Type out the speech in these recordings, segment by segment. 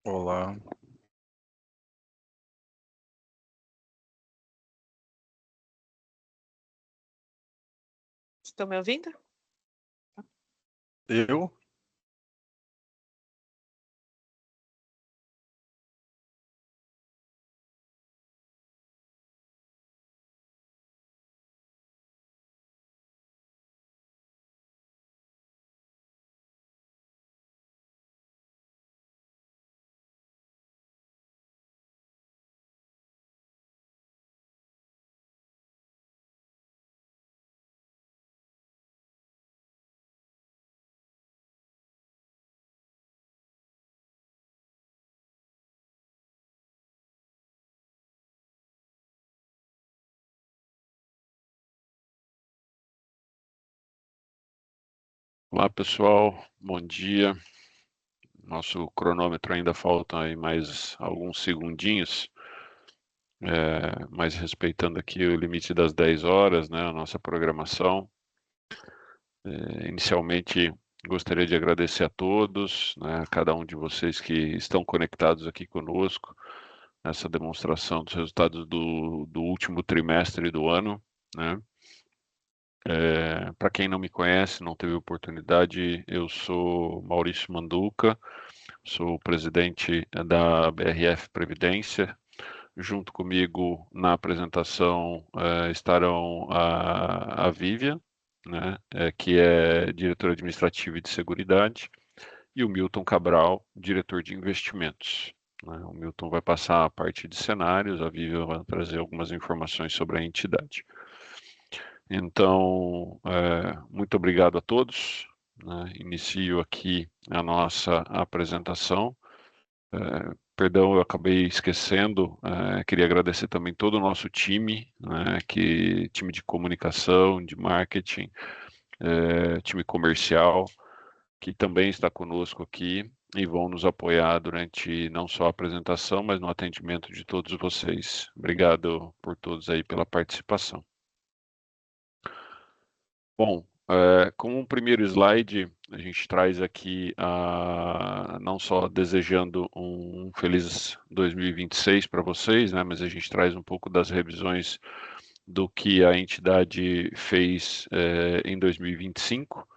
Olá, Estão me ouvindo? eu? Olá, pessoal, bom dia. Nosso cronômetro ainda falta aí mais alguns segundinhos, mas respeitando aqui o limite das 10 horas, né, a nossa programação. Inicialmente, gostaria de agradecer a todos, né, a cada um de vocês que estão conectados aqui conosco, nessa demonstração dos resultados do último trimestre do ano, né. Para quem não me conhece, não teve oportunidade, eu sou Maurício Manduca, sou o presidente da BRF Previdência. Junto comigo na apresentação estarão a Vivian, né, que é diretora administrativa e de seguridade, e o Milton Cabral, diretor de investimentos. Né. O Milton vai passar a parte de cenários, a Vivian vai trazer algumas informações sobre a entidade. Então, muito obrigado a todos, né. Inicio aqui a nossa apresentação. Perdão, eu acabei esquecendo, queria agradecer também todo o nosso time, né, time de comunicação, de marketing, time comercial, que também está conosco aqui e vão nos apoiar durante não só a apresentação, mas no atendimento de todos vocês. Obrigado por todos aí pela participação. Bom, como um primeiro slide, a gente traz aqui, não só desejando um feliz 2026 para vocês, né, mas a gente traz um pouco das revisões do que a entidade fez, em 2025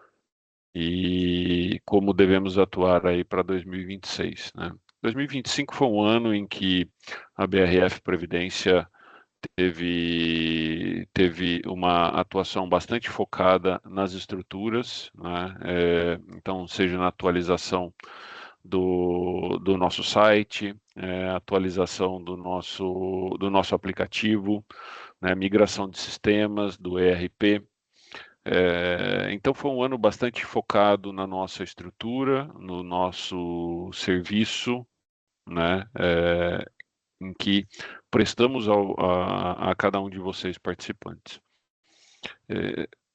e como devemos atuar aí para 2026, né. 2025 foi um ano em que a BRF Previdência teve uma atuação bastante focada nas estruturas, né? Então, seja na atualização do nosso site, atualização do nosso aplicativo, né? Migração de sistemas, do ERP. Então, foi um ano bastante focado na nossa estrutura, no nosso serviço, né? Em que prestamos a cada um de vocês participantes.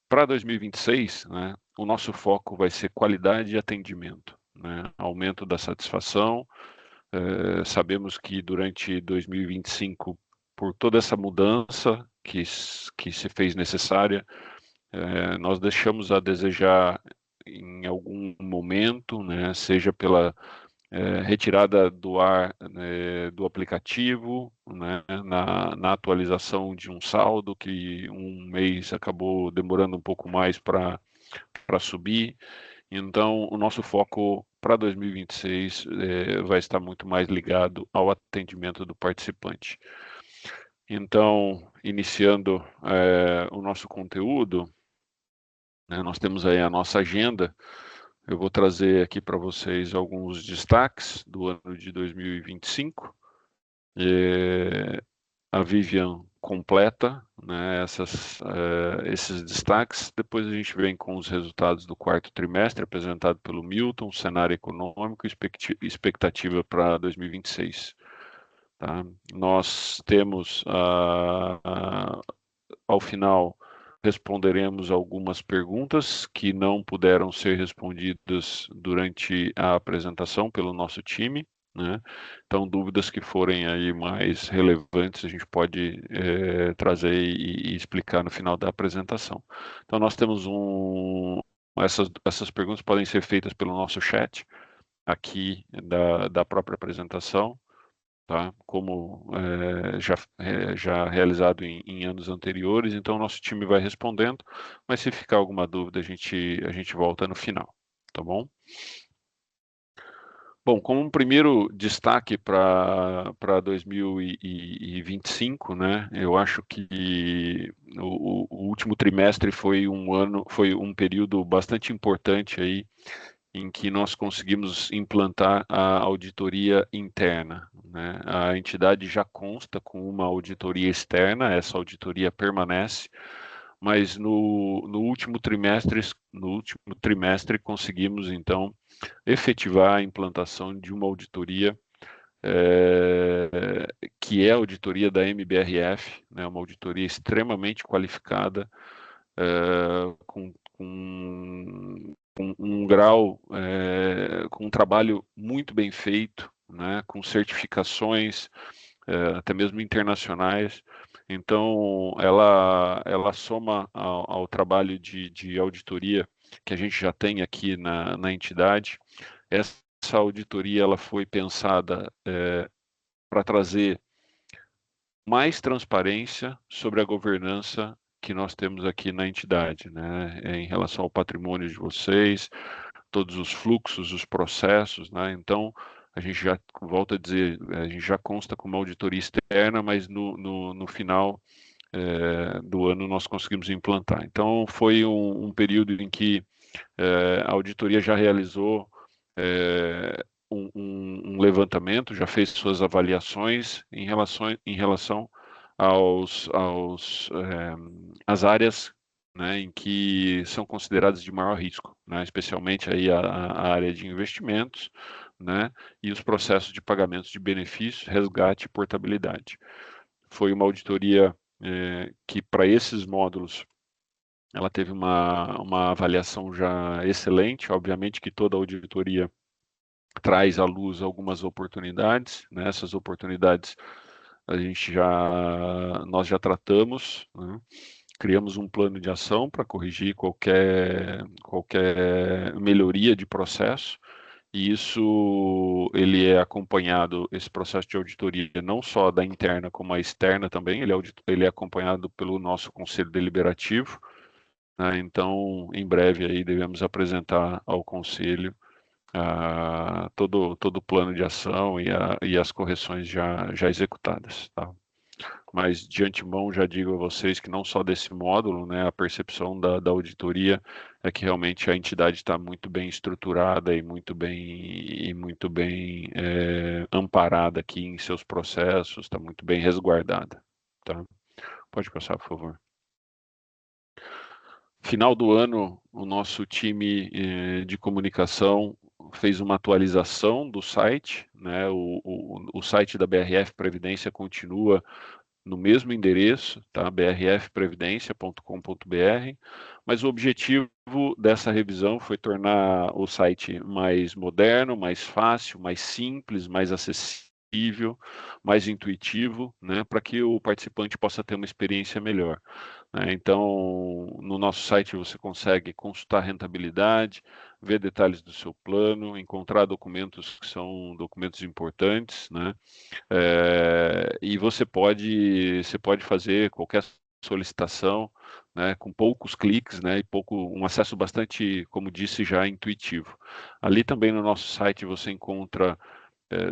Para 2026, né, o nosso foco vai ser qualidade e atendimento, né, aumento da satisfação. Sabemos que durante 2025, por toda essa mudança que se fez necessária, nós deixamos a desejar em algum momento, né, seja pela retirada do ar, do aplicativo, né, na atualização de um saldo que um mês acabou demorando um pouco mais para subir. Então, o nosso foco para 2026 vai estar muito mais ligado ao atendimento do participante. Então, iniciando o nosso conteúdo, né, nós temos aí a nossa agenda. Eu vou trazer aqui para vocês alguns destaques do ano de 2025. A Vivian completa, né, esses destaques. Depois a gente vem com os resultados do quarto trimestre, apresentado pelo Milton, cenário econômico e expectativa para 2026. Tá? Nós temos, ao final, responderemos algumas perguntas que não puderam ser respondidas durante a apresentação pelo nosso time, né? Então, dúvidas que forem aí mais relevantes, a gente pode trazer e explicar no final da apresentação. Então, nós temos essas perguntas podem ser feitas pelo nosso chat, aqui da própria apresentação, tá? Como já realizado em anos anteriores, então o nosso time vai respondendo, mas se ficar alguma dúvida, a gente volta no final, tá bom? Bom, como um primeiro destaque para 2025, né? Eu acho que o último trimestre foi um período bastante importante aí em que nós conseguimos implantar a auditoria interna, né? A entidade já consta com uma auditoria externa, essa auditoria permanece, mas no último trimestre conseguimos então efetivar a implantação de uma auditoria que é a auditoria da MBRF, né, uma auditoria extremamente qualificada, com um grau, com um trabalho muito bem feito, né, com certificações, até mesmo internacionais. Então, ela soma ao trabalho de auditoria que a gente já tem aqui na entidade. Essa auditoria ela foi pensada para trazer mais transparência sobre a governança que nós temos aqui na entidade, né, em relação ao patrimônio de vocês, todos os fluxos, os processos, né? Então, a gente já, volta a dizer, a gente já consta com uma auditoria externa, mas no final do ano nós conseguimos implantar. Então, foi um período em que a auditoria já realizou um levantamento, já fez suas avaliações em relação às áreas, né, em que são consideradas de maior risco, né, especialmente aí a área de investimentos, né, e os processos de pagamentos de benefícios, resgate e portabilidade. Foi uma auditoria que, para esses módulos, ela teve uma avaliação já excelente. Obviamente que toda auditoria traz à luz algumas oportunidades, né? Essas oportunidades nós já tratamos, né? Criamos um plano de ação para corrigir qualquer melhoria de processo, e isso ele é acompanhado, esse processo de auditoria, não só da interna como a externa também, ele é acompanhado pelo nosso Conselho Deliberativo, né? Então, em breve aí devemos apresentar ao Conselho todo o plano de ação e as correções já executadas, tá? Mas de antemão já digo a vocês que não só desse módulo, né, a percepção da auditoria é que realmente a entidade está muito bem estruturada e muito bem amparada aqui em seus processos, está muito bem resguardada, tá? Pode passar, por favor. Final do ano, o nosso time de comunicação fez uma atualização do site, né? O site da BRF Previdência continua no mesmo endereço, tá? brfprevidência.com.br, mas o objetivo dessa revisão foi tornar o site mais moderno, mais fácil, mais simples, mais acessível, mais intuitivo, né? Para que o participante possa ter uma experiência melhor, né? Então, no nosso site você consegue consultar rentabilidade, ver detalhes do seu plano, encontrar documentos que são documentos importantes, né? E você pode fazer qualquer solicitação, né, com poucos cliques, né, e um acesso bastante, como disse, já intuitivo. Ali também no nosso site você encontra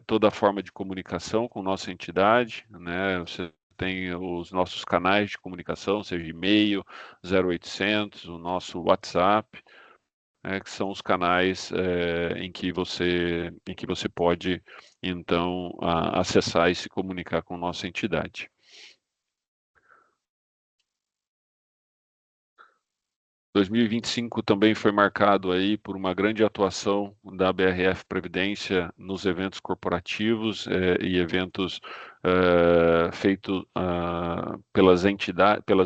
toda a forma de comunicação com nossa entidade, né, você tem os nossos canais de comunicação, seja e-mail, 0800, o nosso WhatsApp, que são os canais em que você pode, então, acessar e se comunicar com nossa entidade. 2025 também foi marcado aí por uma grande atuação da BRF Previdência nos eventos corporativos e eventos feitos pelas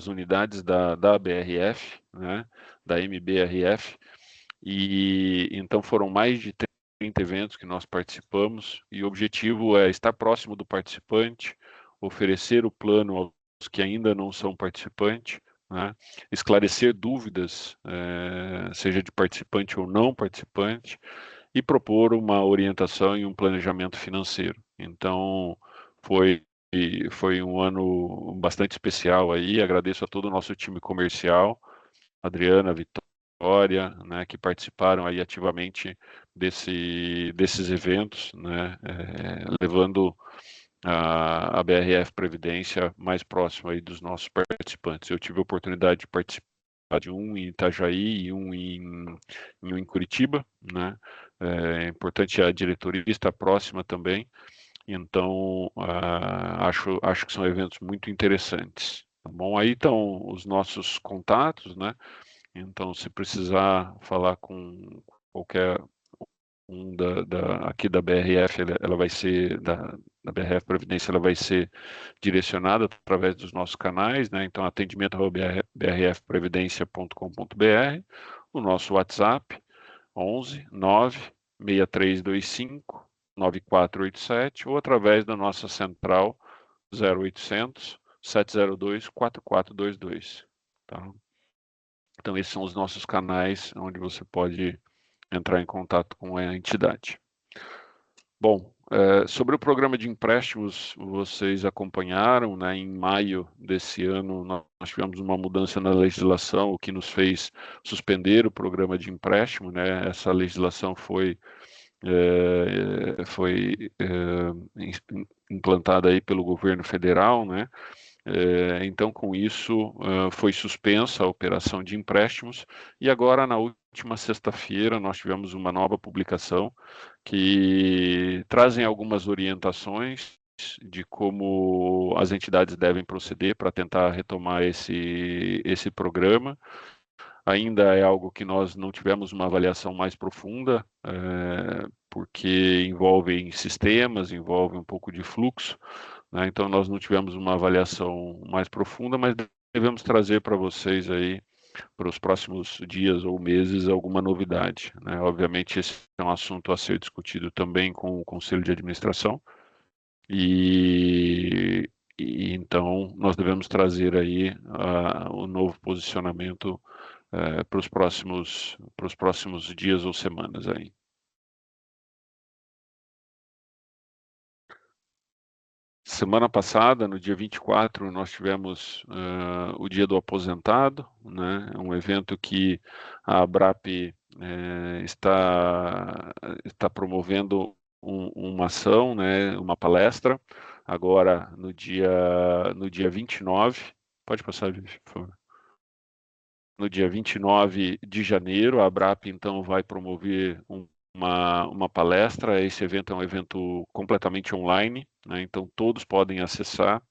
unidades da BRF, né, da MBRF, e então foram mais de 30 eventos que nós participamos, e o objetivo é estar próximo do participante, oferecer o plano aos que ainda não são participantes, né? Esclarecer dúvidas, seja de participante ou não participante, e propor uma orientação e um planejamento financeiro. Então, foi um ano bastante especial aí. Agradeço a todo o nosso time comercial, Adriana, Vitória, né, que participaram aí ativamente desses eventos, né, levando a BRF Previdência mais próxima aí dos nossos participantes. Eu tive a oportunidade de participar de um em Itajaí e um em Curitiba, né? É importante a diretoria estar próxima também. Então, acho que são eventos muito interessantes. Tá bom? Aí estão os nossos contatos, né? Então, se precisar falar com qualquer aqui da BRF, ela vai ser da BRF Previdência, ela vai ser direcionada através dos nossos canais, né? Então, atendimento@brfprevidencia.com.br, o nosso WhatsApp 11 9 6325 9487 ou através da nossa central 0800 702 4422, tá? Então, esses são os nossos canais onde você pode entrar em contato com a entidade. Bom, sobre o programa de empréstimos, vocês acompanharam, né? Em maio desse ano, nós tivemos uma mudança na legislação, o que nos fez suspender o programa de empréstimo, né? Essa legislação foi implantada aí pelo governo federal, né? Então, com isso, foi suspensa a operação de empréstimos e agora, na última sexta-feira, nós tivemos uma nova publicação que trazem algumas orientações de como as entidades devem proceder para tentar retomar esse programa. Ainda é algo que nós não tivemos uma avaliação mais profunda, porque envolve sistemas, envolve um pouco de fluxo, né? Então nós não tivemos uma avaliação mais profunda, mas devemos trazer para vocês aí, para os próximos dias ou meses, alguma novidade, né? Obviamente esse é um assunto a ser discutido também com o Conselho de Administração, e então nós devemos trazer aí o novo posicionamento para os próximos dias ou semanas aí. Semana passada, no dia 24, nós tivemos o Dia do Aposentado, né? Um evento que a ABRAP está promovendo uma ação, né? Uma palestra, agora no dia 29. Pode passar, Vivi, por favor. No dia 29 de janeiro, a ABRAP, então, vai promover uma palestra. Esse evento é um evento completamente online, né? Então todos podem acessar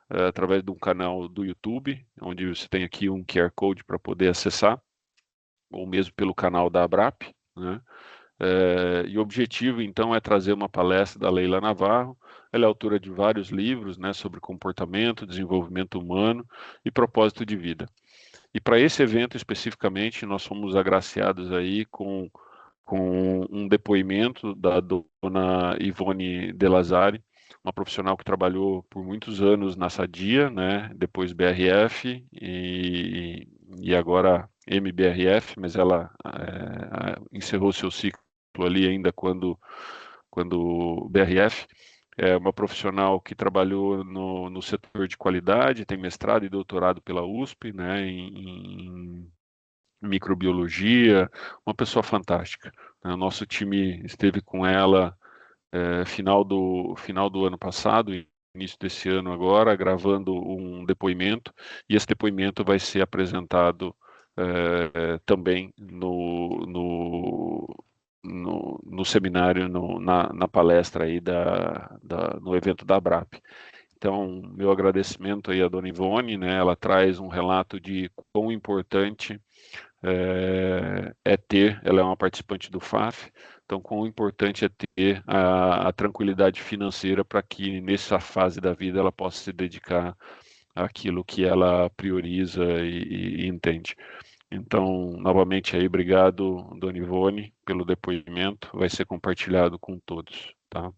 através de um canal do YouTube, onde você tem aqui um QR Code para poder acessar, ou mesmo pelo canal da ABRAP, né? E o objetivo, então, é trazer uma palestra da Leila Navarro. Ela é autora de vários livros, né, sobre comportamento, desenvolvimento humano e propósito de vida. E para esse evento especificamente, nós fomos agraciados aí com um depoimento da dona Ivone De Lazari, uma profissional que trabalhou por muitos anos na Sadia, né, depois BRF e agora MBRF, mas ela encerrou seu ciclo ali ainda quando BRF. É uma profissional que trabalhou no setor de qualidade, tem mestrado e doutorado pela USP, né, em microbiologia, uma pessoa fantástica, né? O nosso time esteve com ela final do ano passado, início desse ano agora, gravando um depoimento, e esse depoimento vai ser apresentado também no seminário, na palestra aí no evento da ABRAP. Então, meu agradecimento aí à dona Ivone, né? Ela traz um relato de quão importante ela é uma participante do FAF, então quão importante é ter a tranquilidade financeira para que nessa fase da vida ela possa se dedicar àquilo que ela prioriza e entende. Então, novamente aí, obrigado, dona Ivone, pelo depoimento, vai ser compartilhado com todos, tá?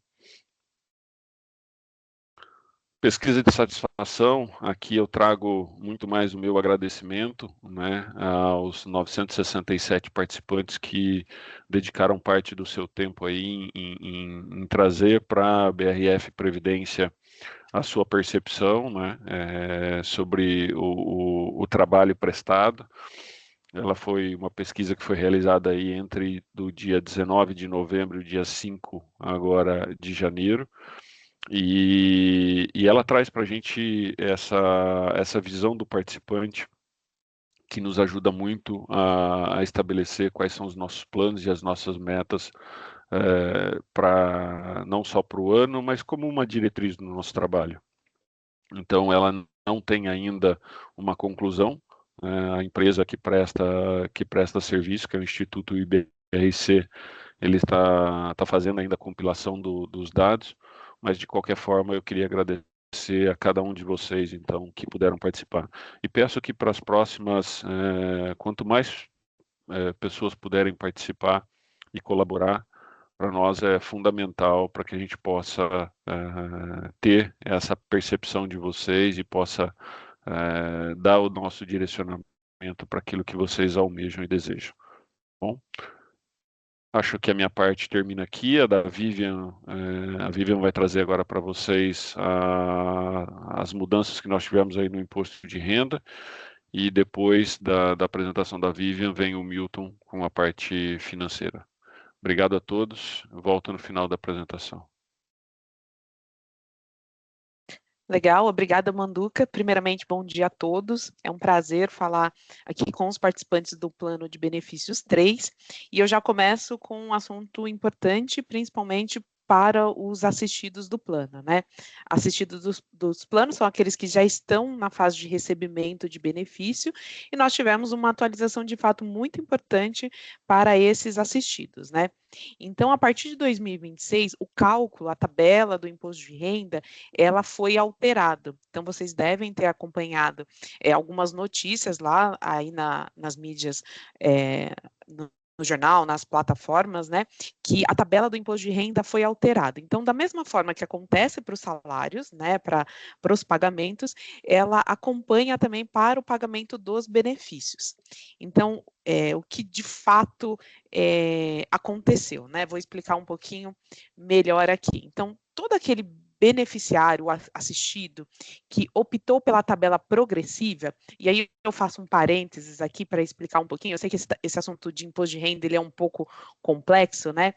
pesquisa de satisfação, aqui eu trago muito mais o meu agradecimento, né, aos 967 participantes que dedicaram parte do seu tempo aí em trazer para a BRF Previdência a sua percepção, né, sobre o trabalho prestado. Ela foi uma pesquisa que foi realizada aí entre do dia 19 de novembro e o dia 5 agora de janeiro. E ela traz para a gente essa visão do participante que nos ajuda muito a estabelecer quais são os nossos planos e as nossas metas para não só para o ano, mas como uma diretriz do nosso trabalho. Então, ela não tem ainda uma conclusão. A empresa que presta serviço, que é o Instituto IBRC, ele está fazendo ainda a compilação dos dados, mas de qualquer forma eu queria agradecer a cada um de vocês, então, que puderam participar. E peço que para as próximas, quanto mais pessoas puderem participar e colaborar, para nós é fundamental para que a gente possa ter essa percepção de vocês e possa dar o nosso direcionamento para aquilo que vocês almejam e desejam. Bom, acho que a minha parte termina aqui. A Vivian vai trazer agora para vocês as mudanças que nós tivemos aí no imposto de renda. E depois da apresentação da Vivian, vem o Milton com a parte financeira. Obrigado a todos. Volto no final da apresentação. Legal, obrigada, Manduca. Primeiramente, bom dia a todos. É um prazer falar aqui com os participantes do Plano de Benefícios 3. E eu já começo com um assunto importante, principalmente para os assistidos do plano, né? Assistidos dos planos são aqueles que já estão na fase de recebimento de benefício, e nós tivemos uma atualização de fato muito importante para esses assistidos, né? Então, a partir de 2026, o cálculo, a tabela do imposto de renda, ela foi alterada. Então, vocês devem ter acompanhado algumas notícias lá aí nas mídias, no jornal, nas plataformas, né, que a tabela do imposto de renda foi alterada. Então, da mesma forma que acontece para os salários, né, para os pagamentos, ela acompanha também para o pagamento dos benefícios. Então, o que de fato aconteceu, né? Vou explicar um pouquinho melhor aqui. Então, todo aquele beneficiário assistido que optou pela tabela progressiva, e aí eu faço um parênteses aqui para explicar um pouquinho, eu sei que esse assunto de imposto de renda ele é um pouco complexo, né?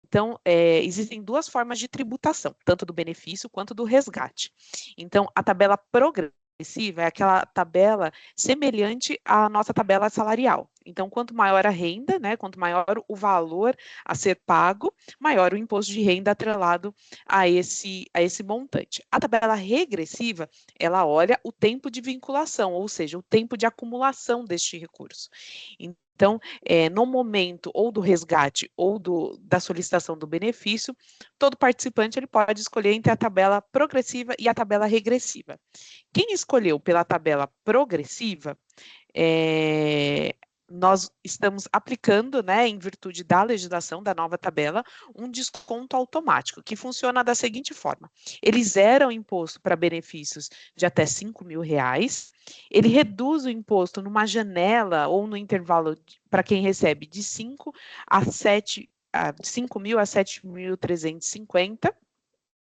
Então, existem duas formas de tributação, tanto do benefício quanto do resgate. Então, a tabela progressiva é aquela tabela semelhante à nossa tabela salarial. Então, quanto maior a renda, né, quanto maior o valor a ser pago, maior o imposto de renda atrelado a esse montante. A tabela regressiva, ela olha o tempo de vinculação, ou seja, o tempo de acumulação deste recurso. Então, no momento ou do resgate ou da solicitação do benefício, todo participante ele pode escolher entre a tabela progressiva e a tabela regressiva. Quem escolheu pela tabela progressiva, nós estamos aplicando, né, em virtude da legislação da nova tabela, um desconto automático, que funciona da seguinte forma: ele zera o imposto para benefícios de até R$5.000, ele reduz o imposto numa janela ou no intervalo para quem recebe de 5 a 7, de 5.000 a 7.350,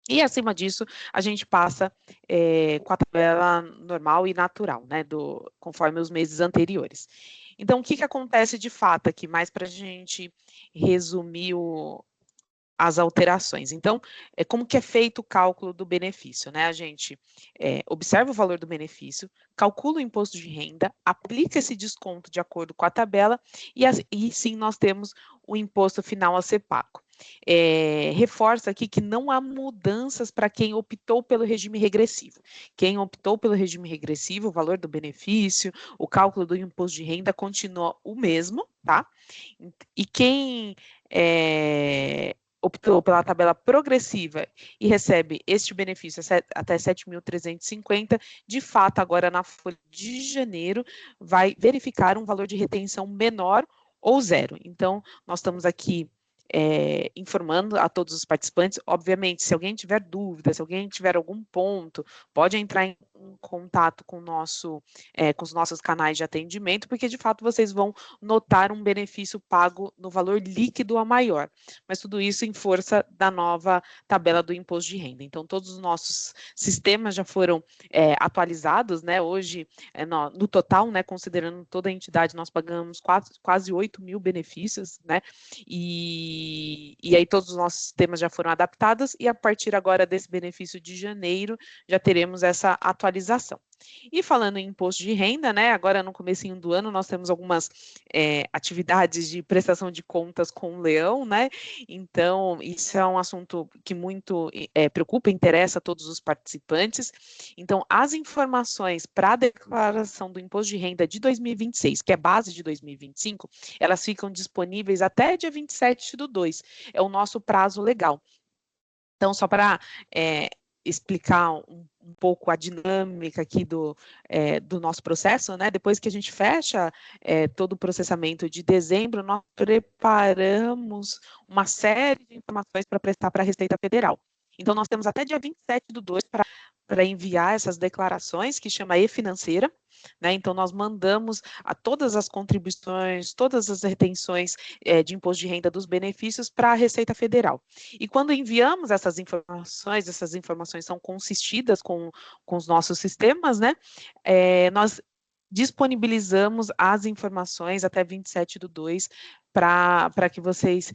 e acima disso, a gente passa com a tabela normal e natural, né, conforme os meses anteriores. Então, o que acontece de fato aqui, mais para a gente resumir as alterações. Então, como que é feito o cálculo do benefício, né? A gente observa o valor do benefício, calcula o imposto de renda, aplica esse desconto de acordo com a tabela, e sim nós temos o imposto final a ser pago. Reforça aqui que não há mudanças para quem optou pelo regime regressivo. Quem optou pelo regime regressivo, o valor do benefício, o cálculo do imposto de renda continua o mesmo, tá? E quem optou pela tabela progressiva e recebe este benefício até 7.350, de fato, agora na folha de janeiro, vai verificar um valor de retenção menor ou zero. Então, nós estamos aqui informando a todos os participantes. Obviamente, se alguém tiver dúvida, se alguém tiver algum ponto, pode entrar em contato com com os nossos canais de atendimento, porque de fato vocês vão notar um benefício pago no valor líquido a maior, mas tudo isso em força da nova tabela do imposto de renda. Então, todos os nossos sistemas já foram atualizados, né? Hoje, no total, né, considerando toda a entidade, nós pagamos quase 8 mil benefícios, né? E aí todos os nossos sistemas já foram adaptados, e a partir agora desse benefício de janeiro, já teremos essa atualização. E falando em imposto de renda, né, agora no comecinho do ano nós temos algumas atividades de prestação de contas com o Leão, né, então isso é um assunto que muito preocupa e interessa a todos os participantes. Então, as informações para a declaração do imposto de renda de 2026, que é base de 2025, elas ficam disponíveis até dia 27/2, é o nosso prazo legal. Então, só para explicar um pouco a dinâmica aqui do nosso processo, né? Depois que a gente fecha todo o processamento de dezembro, nós preparamos uma série de informações para prestar para a Receita Federal. Então, nós temos até dia 27/2 para enviar essas declarações, que chama e-financeira, né? Então, nós mandamos a todas as contribuições, todas as retenções de imposto de renda dos benefícios para a Receita Federal. E quando enviamos essas informações são consistidas com os nossos sistemas, né? Nós disponibilizamos as informações até 27/2 para que vocês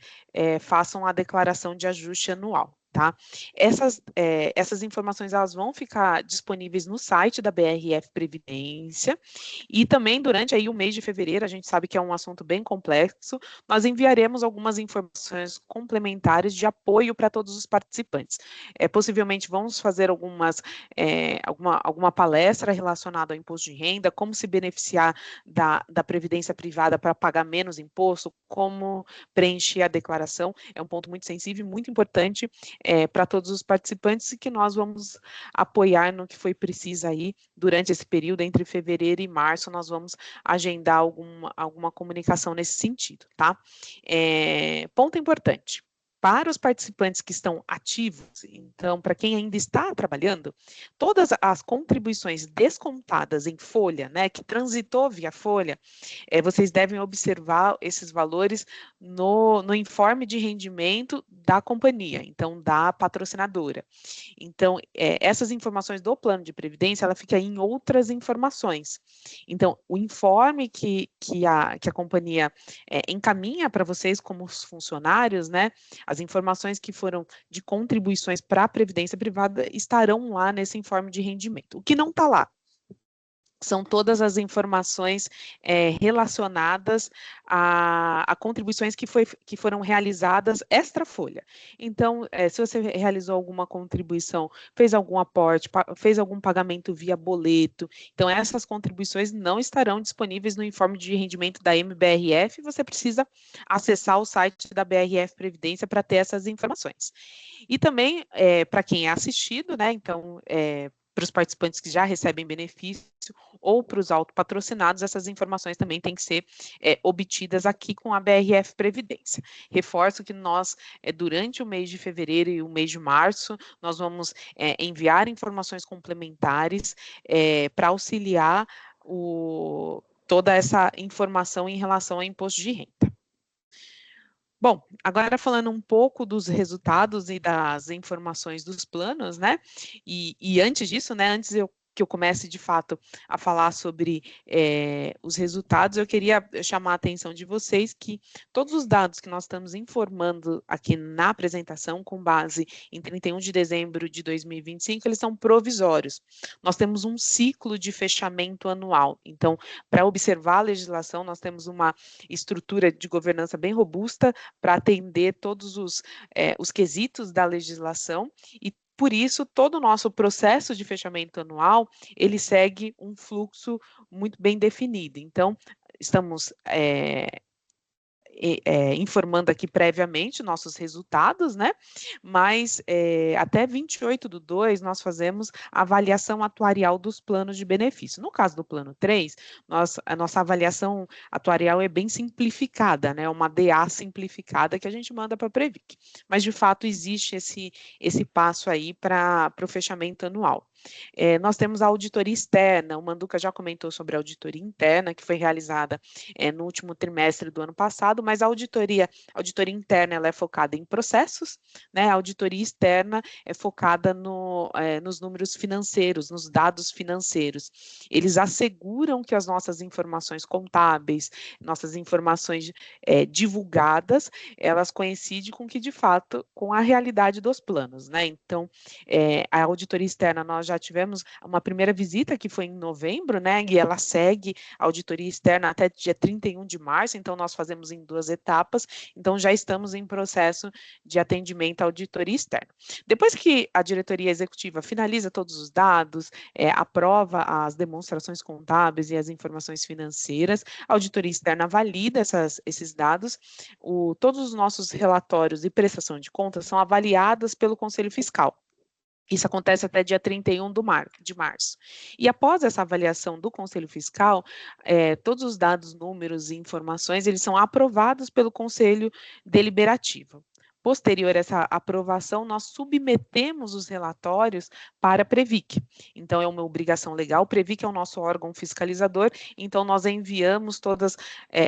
façam a declaração de ajuste anual. Tá? Essas informações elas vão ficar disponíveis no site da BRF Previdência, e também durante aí o mês de fevereiro, a gente sabe que é um assunto bem complexo, nós enviaremos algumas informações complementares de apoio para todos os participantes. Possivelmente vamos fazer alguma palestra relacionada ao imposto de renda, como se beneficiar da previdência privada para pagar menos imposto, como preencher a declaração. É um ponto muito sensível e muito importante para todos os participantes, e que nós vamos apoiar no que foi preciso aí durante esse período, entre fevereiro e março, nós vamos agendar alguma comunicação nesse sentido, tá? Ponto importante. Para os participantes que estão ativos, então, para quem ainda está trabalhando, todas as contribuições descontadas em folha, né, que transitou via folha, vocês devem observar esses valores no informe de rendimento da companhia, então, da patrocinadora. Então, essas informações do plano de previdência, ela fica em outras informações. Então, o informe que a companhia encaminha para vocês como funcionários, né, as informações que foram de contribuições para a previdência privada estarão lá nesse informe de rendimento. O que não está lá são todas as informações relacionadas a contribuições que foram realizadas extra folha. Então, se você realizou alguma contribuição, fez algum aporte, fez algum pagamento via boleto, então essas contribuições não estarão disponíveis no informe de rendimento da MBRF, você precisa acessar o site da BRF Previdência para ter essas informações. E também, para quem é assistido, né, então, para os participantes que já recebem benefício ou para os autopatrocinados, essas informações também têm que ser obtidas aqui com a BRF Previdência. Reforço que nós, durante o mês de fevereiro e o mês de março, nós vamos enviar informações complementares para auxiliar toda essa informação em relação ao imposto de renda. Bom, agora falando um pouco dos resultados e das informações dos planos, né? E antes disso, né? Antes que eu comece de fato a falar sobre os resultados, eu queria chamar a atenção de vocês que todos os dados que nós estamos informando aqui na apresentação, com base em 31 de dezembro de 2025, eles são provisórios. Nós temos um ciclo de fechamento anual. Então, para observar a legislação, nós temos uma estrutura de governança bem robusta para atender todos os quesitos da legislação, e por isso, todo o nosso processo de fechamento anual, ele segue um fluxo muito bem definido. Então, estamos informando aqui previamente nossos resultados, né? Mas até 28/2 nós fazemos a avaliação atuarial dos planos de benefício. No caso do plano 3, a nossa avaliação atuarial é bem simplificada, né? Uma DA simplificada que a gente manda para a Previc. Mas, de fato, existe esse passo aí para o fechamento anual. Nós temos a auditoria externa, o Manduca já comentou sobre a auditoria interna, que foi realizada no último trimestre do ano passado, mas a auditoria interna ela é focada em processos, né? A auditoria externa é focada nos números financeiros, nos dados financeiros. Eles asseguram que as nossas informações contábeis, nossas informações divulgadas, elas coincidem com que, de fato, com a realidade dos planos, né? Então, a auditoria externa, nós já tivemos uma primeira visita, que foi em novembro, né? E ela segue a auditoria externa até dia 31 de março, então nós fazemos em 2 etapas, então já estamos em processo de atendimento à auditoria externa. Depois que a diretoria executiva finaliza todos os dados, aprova as demonstrações contábeis e as informações financeiras, a auditoria externa valida esses dados, todos os nossos relatórios e prestação de contas são avaliados pelo Conselho Fiscal. Isso acontece até dia 31 de março. E após essa avaliação do Conselho Fiscal, todos os dados, números e informações, eles são aprovados pelo Conselho Deliberativo. Posterior a essa aprovação, nós submetemos os relatórios para a Previc. Então, é uma obrigação legal. O Previc é o nosso órgão fiscalizador, então nós enviamos toda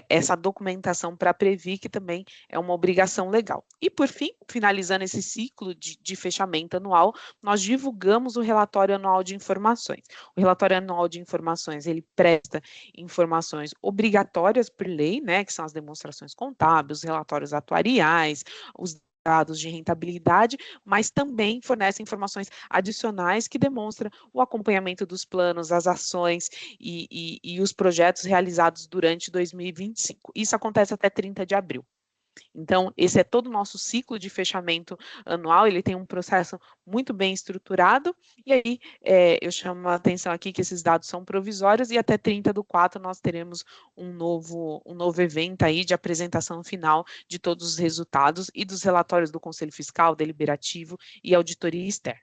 essa documentação para a Previc, também é uma obrigação legal. E, por fim, finalizando esse ciclo de fechamento anual, nós divulgamos o relatório anual de informações. O relatório anual de informações, ele presta informações obrigatórias por lei, né, que são as demonstrações contábeis, os relatórios atuariais, os dados de rentabilidade, mas também fornece informações adicionais que demonstram o acompanhamento dos planos, as ações e os projetos realizados durante 2025. Isso acontece até 30 de abril. Então, esse é todo o nosso ciclo de fechamento anual, ele tem um processo muito bem estruturado, e aí eu chamo a atenção aqui que esses dados são provisórios, e até 30/4 nós teremos um novo evento aí de apresentação final de todos os resultados e dos relatórios do Conselho Fiscal, Deliberativo e Auditoria Externa.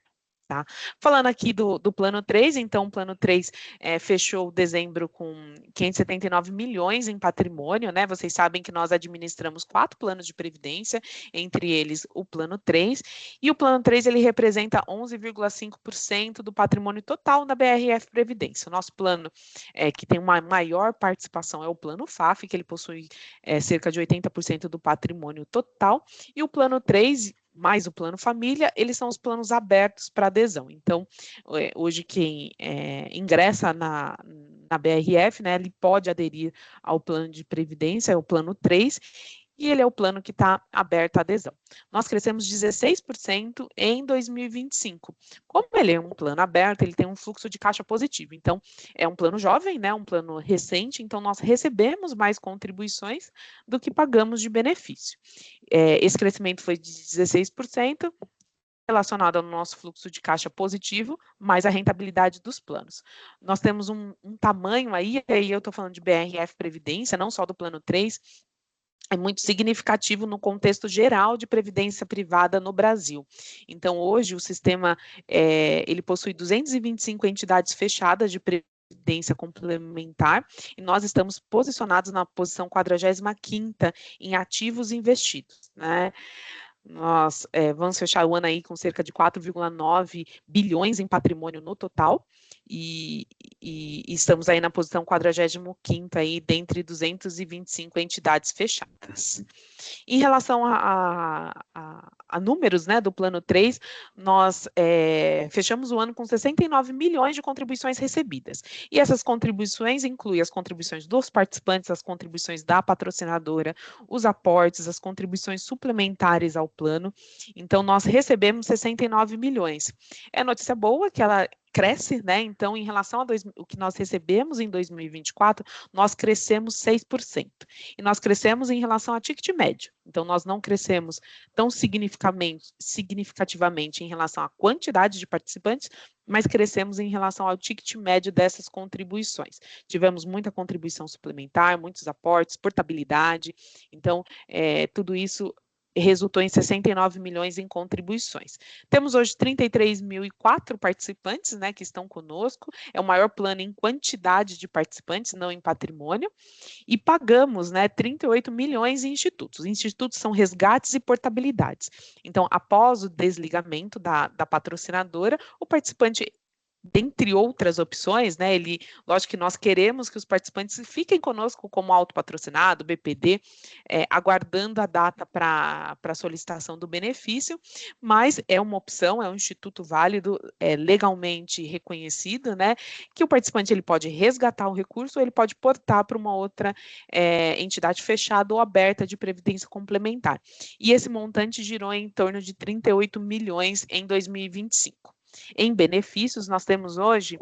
Tá? Falando aqui do plano 3, então o plano 3 fechou dezembro com 579 milhões em patrimônio, né? Vocês sabem que nós administramos 4 planos de previdência, entre eles o plano 3, e o plano 3 ele representa 11,5% do patrimônio total da BRF Previdência. O nosso plano que tem uma maior participação é o plano FAF, que ele possui cerca de 80% do patrimônio total, e o plano 3 mais o plano família, eles são os planos abertos para adesão. Então, hoje quem ingressa na BRF, né, ele pode aderir ao plano de previdência, é o plano 3, e ele é o plano que está aberto à adesão. Nós crescemos 16% em 2025. Como ele é um plano aberto, ele tem um fluxo de caixa positivo. Então, é um plano jovem, né, um plano recente, então nós recebemos mais contribuições do que pagamos de benefício. Esse crescimento foi de 16%, relacionado ao nosso fluxo de caixa positivo, mais a rentabilidade dos planos. Nós temos um tamanho aí eu estou falando de BRF Previdência, não só do plano 3, é muito significativo no contexto geral de previdência privada no Brasil. Então, hoje, o sistema, ele possui 225 entidades fechadas de previdência complementar, e nós estamos posicionados na posição 45ª em ativos investidos, né? Nós vamos fechar o ano aí com cerca de 4,9 bilhões em patrimônio no total, e estamos aí na posição 45ª aí, dentre 225 entidades fechadas. Em relação a números, né, do plano 3, nós fechamos o ano com 69 milhões de contribuições recebidas. E essas contribuições incluem as contribuições dos participantes, as contribuições da patrocinadora, os aportes, as contribuições suplementares ao plano. Então, nós recebemos 69 milhões. É notícia boa que ela cresce, né? Então, em relação o que nós recebemos em 2024, nós crescemos 6%. E nós crescemos em relação a ticket médio. Então, nós não crescemos tão significativamente em relação à quantidade de participantes, mas crescemos em relação ao ticket médio dessas contribuições. Tivemos muita contribuição suplementar, muitos aportes, portabilidade. Então, tudo isso resultou em 69 milhões em contribuições. Temos hoje 33.004 participantes, né, que estão conosco, é o maior plano em quantidade de participantes, não em patrimônio, e pagamos, né, 38 milhões em institutos. Institutos são resgates e portabilidades. Então, após o desligamento da patrocinadora, o participante, dentre outras opções, né, lógico que nós queremos que os participantes fiquem conosco como autopatrocinado, BPD, aguardando a data para solicitação do benefício, mas é uma opção, é um instituto válido, legalmente reconhecido, né, que o participante ele pode resgatar o recurso ou ele pode portar para uma outra entidade fechada ou aberta de previdência complementar. E esse montante girou em torno de 38 milhões em 2025. Em benefícios, nós temos hoje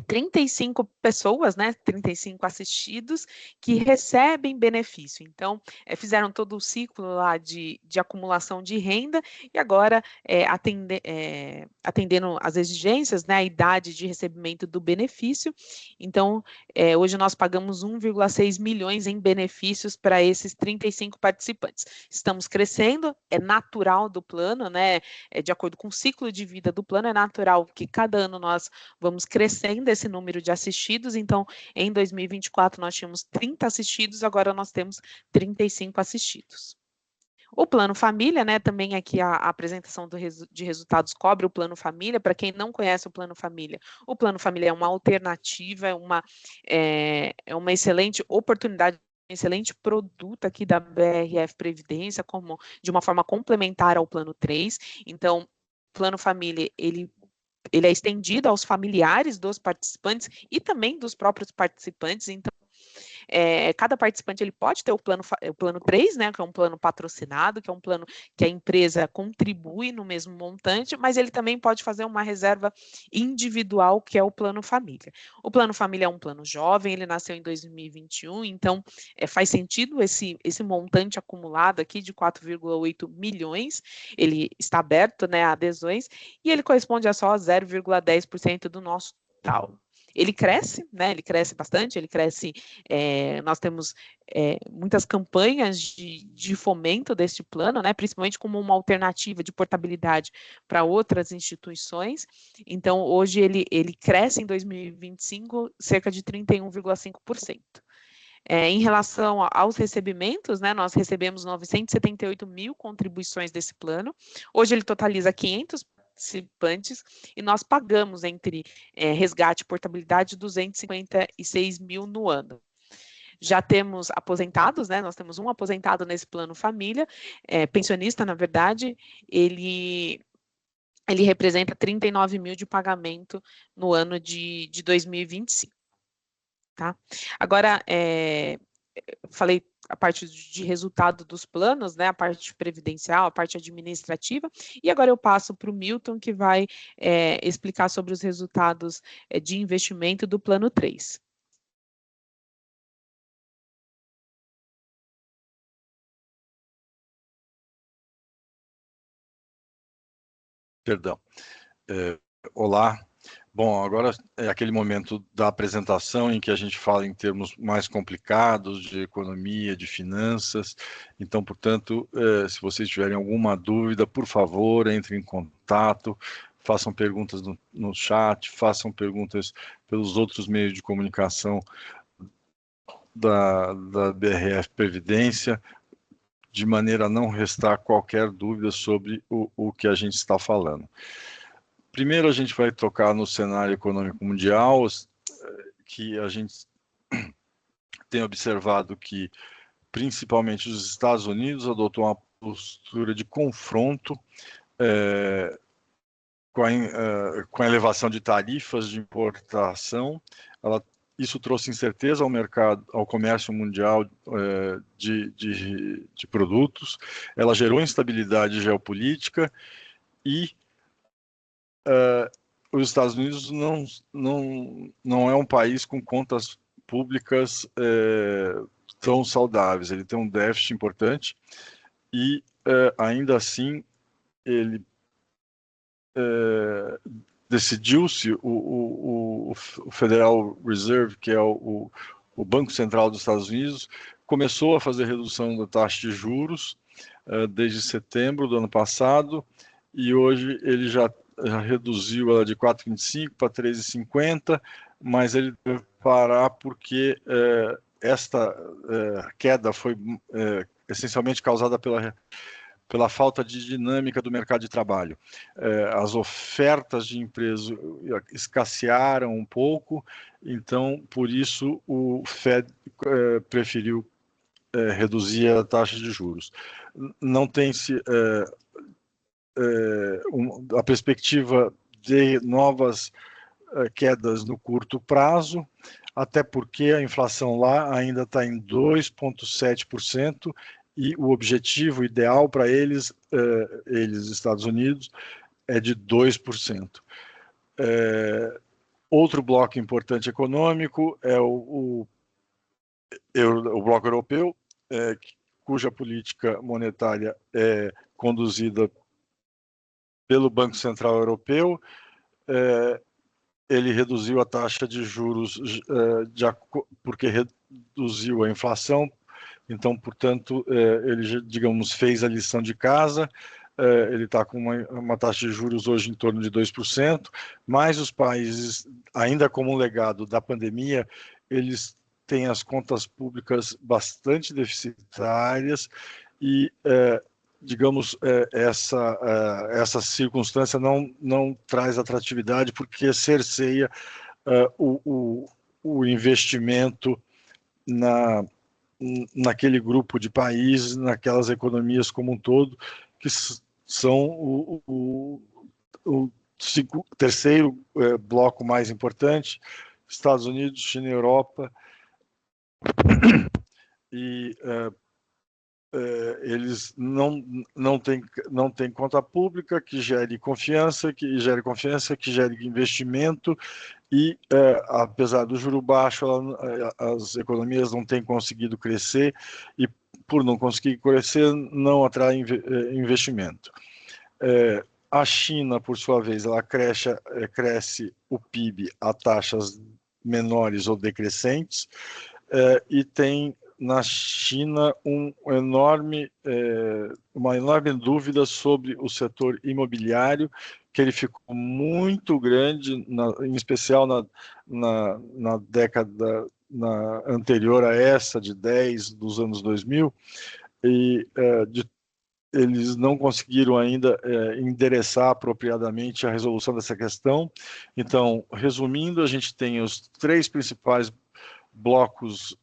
35 pessoas, né, 35 assistidos, que recebem benefício. Então, fizeram todo o ciclo lá de acumulação de renda e agora, atendendo às exigências, né, a idade de recebimento do benefício. Então, hoje nós pagamos 1,6 milhões em benefícios para esses 35 participantes. Estamos crescendo, é natural do plano, né, de acordo com o ciclo de vida do plano, é natural que cada ano nós vamos crescendo desse número de assistidos. Então, em 2024 nós tínhamos 30 assistidos, agora nós temos 35 assistidos. O Plano Família, né, também aqui a apresentação de resultados cobre o Plano Família. Para quem não conhece o Plano Família é uma alternativa, é uma excelente oportunidade, um excelente produto aqui da BRF Previdência, como de uma forma complementar ao Plano 3. Então, o Plano Família, ele é estendido aos familiares dos participantes e também dos próprios participantes. Então, cada participante ele pode ter o plano 3, né, que é um plano patrocinado, que é um plano que a empresa contribui no mesmo montante, mas ele também pode fazer uma reserva individual, que é o plano família. O plano família é um plano jovem, ele nasceu em 2021, então faz sentido esse montante acumulado aqui de 4,8 milhões, ele está aberto, né, a adesões, e ele corresponde a só 0,10% do nosso total. Ele cresce, né? Ele cresce bastante, nós temos muitas campanhas de fomento deste plano, né? Principalmente como uma alternativa de portabilidade para outras instituições. Então, hoje ele cresce em 2025 cerca de 31,5%. Em relação aos recebimentos, né, nós recebemos 978 mil contribuições desse plano. Hoje ele totaliza 500 participantes e nós pagamos entre resgate e portabilidade 256 mil no ano. Já temos aposentados, né? Nós temos um aposentado nesse plano família, pensionista, na verdade, ele representa 39 mil de pagamento no ano de 2025. Tá? Agora, falei a parte de resultado dos planos, né, a parte previdencial, a parte administrativa, e agora eu passo para o Milton, que vai explicar sobre os resultados de investimento do plano 3. Perdão. Olá. Bom, agora é aquele momento da apresentação em que a gente fala em termos mais complicados de economia, de finanças. Então, portanto, se vocês tiverem alguma dúvida, por favor, entrem em contato, façam perguntas no chat, façam perguntas pelos outros meios de comunicação da BRF Previdência, de maneira a não restar qualquer dúvida sobre o que a gente está falando. Primeiro, a gente vai tocar no cenário econômico mundial, que a gente tem observado que, principalmente os Estados Unidos, adotou uma postura de confronto com a elevação de tarifas de importação. Ela isso trouxe incerteza ao mercado, ao comércio mundial de produtos, ela gerou instabilidade geopolítica e os Estados Unidos não é um país com contas públicas tão saudáveis, ele tem um déficit importante e ainda assim ele decidiu-se o Federal Reserve, que é o Banco Central dos Estados Unidos, começou a fazer redução da taxa de juros desde setembro do ano passado, e hoje ele já reduziu ela de 4,25 para 3,50, mas ele deve parar porque esta queda foi essencialmente causada pela falta de dinâmica do mercado de trabalho. As ofertas de emprego escassearam um pouco, então, por isso, o Fed preferiu reduzir a taxa de juros. Não tem-se a perspectiva de novas quedas no curto prazo, até porque a inflação lá ainda está em 2,7%, e o objetivo ideal para eles, Estados Unidos, é de 2%. Outro bloco importante econômico é o bloco europeu, cuja política monetária é conduzida pelo Banco Central Europeu. Ele reduziu a taxa de juros porque reduziu a inflação. Então, portanto, ele, digamos, fez a lição de casa, ele está com uma taxa de juros hoje em torno de 2%, mas os países, ainda como um legado da pandemia, eles têm as contas públicas bastante deficitárias e, digamos, essa circunstância não traz atratividade porque cerceia o investimento naquele grupo de países, naquelas economias como um todo, que são o terceiro bloco mais importante, Estados Unidos, China e Europa, e eles não têm conta pública que gere confiança, que gere investimento, e apesar do juro baixo, as economias não têm conseguido crescer, e por não conseguir crescer, não atrai investimento. A China, por sua vez, ela cresce o PIB a taxas menores ou decrescentes, e tem na China uma enorme dúvida sobre o setor imobiliário, que ele ficou muito grande, em especial na década anterior a essa, de 10 dos anos 2000, e eles não conseguiram ainda endereçar apropriadamente a resolução dessa questão. Então, resumindo, a gente tem os três principais blocos